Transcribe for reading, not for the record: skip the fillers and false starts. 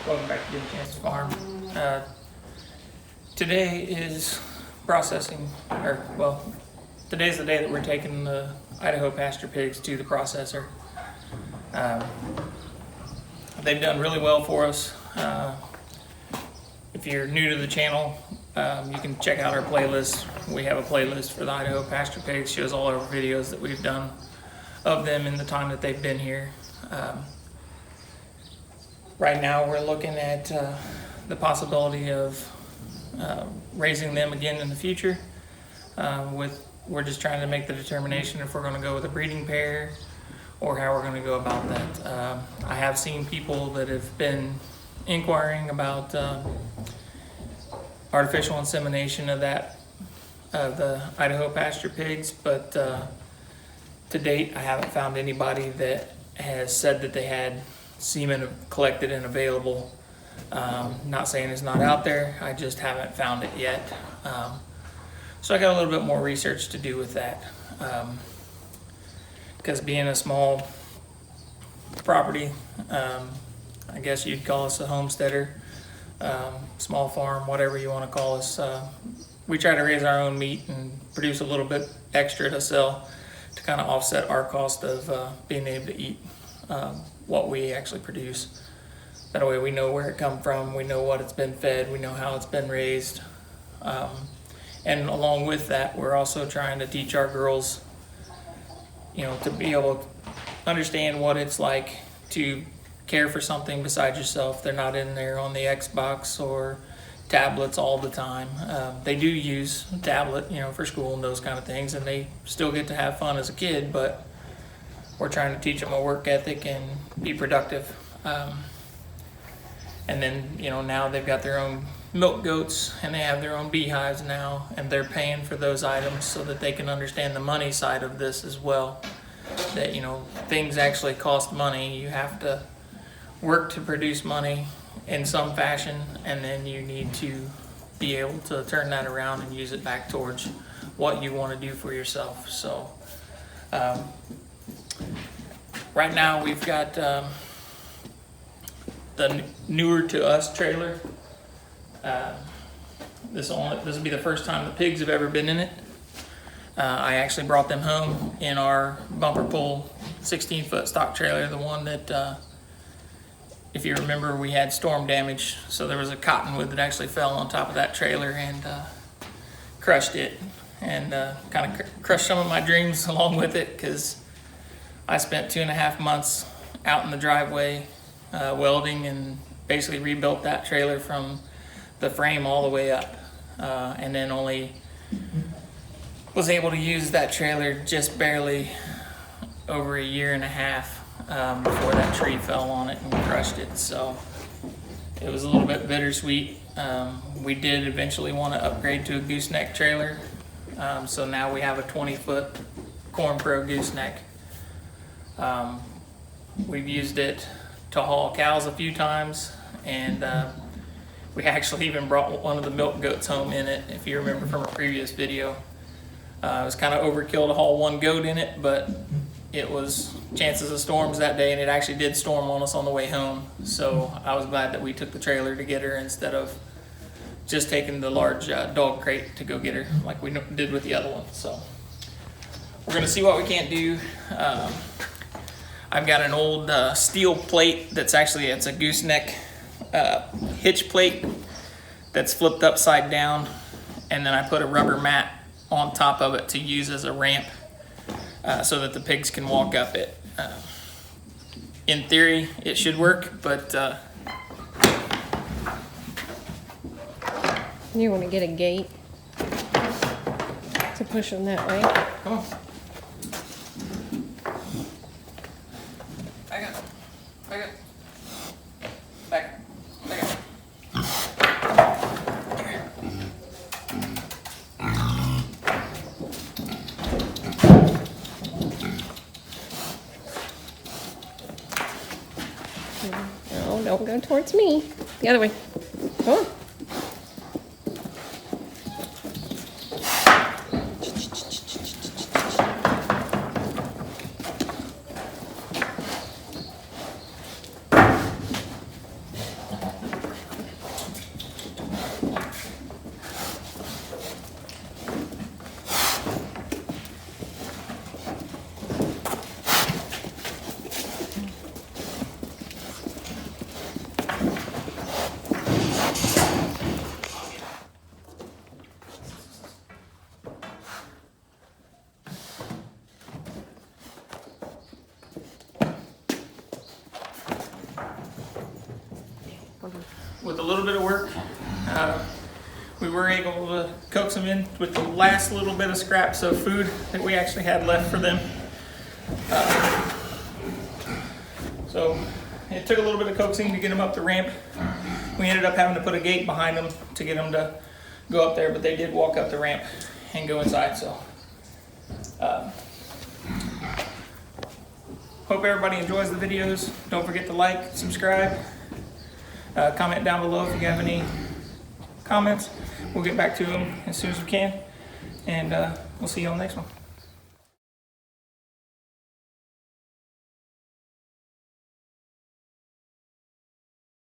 Welcome back to Give a Chance to Farm. Today is processing, today's the day that we're taking the Idaho Pasture Pigs to the processor. They've done really well for us. If you're new to the channel, you can check out our playlist. We have a playlist for the Idaho Pasture Pigs. Shows all our videos that we've done of them in the time that they've been here. Right now we're looking at the possibility of raising them again in the future. We're just trying to make the determination if we're going to go with a breeding pair or how we're going to go about that. I have seen people that have been inquiring about artificial insemination of the Idaho Pasture Pigs, but to date I haven't found anybody that has said that they had semen collected and available. Not saying it's not out there, I just haven't found it yet. So I got a little bit more research to do with that. Because being a small property, I guess you'd call us a homesteader, small farm, whatever you want to call us. We try to raise our own meat and produce a little bit extra to sell to kind of offset our cost of being able to eat what we actually produce. That way we know where it come from, we know what it's been fed, we know how it's been raised. And along with that, we're also trying to teach our girls, to be able to understand what it's like to care for something besides yourself. They're not in there on the Xbox or tablets all the time. They do use a tablet, for school and those kind of things, and they still get to have fun as a kid, but we're trying to teach them a work ethic and be productive. And then, now they've got their own milk goats and they have their own beehives now, and they're paying for those items so that they can understand the money side of this as well. That, things actually cost money. You have to work to produce money in some fashion, and then you need to be able to turn that around and use it back towards what you want to do for yourself. So, right now we've got the newer to us trailer. This will be the first time the pigs have ever been in it. I actually brought them home in our bumper pull 16-foot stock trailer, the one that, if you remember, we had storm damage. So there was a cottonwood that actually fell on top of that trailer and crushed it, and kind of crushed some of my dreams along with it, because I spent 2.5 months out in the driveway welding and basically rebuilt that trailer from the frame all the way up, and then only was able to use that trailer just barely over 1.5 years before that tree fell on it and crushed it. So it was a little bit bittersweet. We did eventually want to upgrade to a gooseneck trailer, so now we have a 20-foot Corn Pro gooseneck. We've used it to haul cows a few times, and we actually even brought one of the milk goats home in it, if you remember from a previous video. It was kind of overkill to haul one goat in it, but it was chances of storms that day, and it actually did storm on us on the way home. So I was glad that we took the trailer to get her instead of just taking the large dog crate to go get her like we did with the other one. So we're gonna see what we can't do. I've got an old steel plate it's a gooseneck hitch plate that's flipped upside down, and then I put a rubber mat on top of it to use as a ramp so that the pigs can walk up it. In theory, it should work, but you want to get a gate to push them that way. Come on. Back up. Back up. Back up. Back up. No, don't go towards me. The other way. Come on. with a little bit of work, we were able to coax them in with the last little bit of scraps of food that we actually had left for them. So it took a little bit of coaxing to get them up the ramp. We ended up having to put a gate behind them to get them to go up there, but they did walk up the ramp and go inside. So hope everybody enjoys the videos. Don't forget to like, subscribe, comment down below if you have any comments. We'll get back to them as soon as we can, and we'll see you on the next one.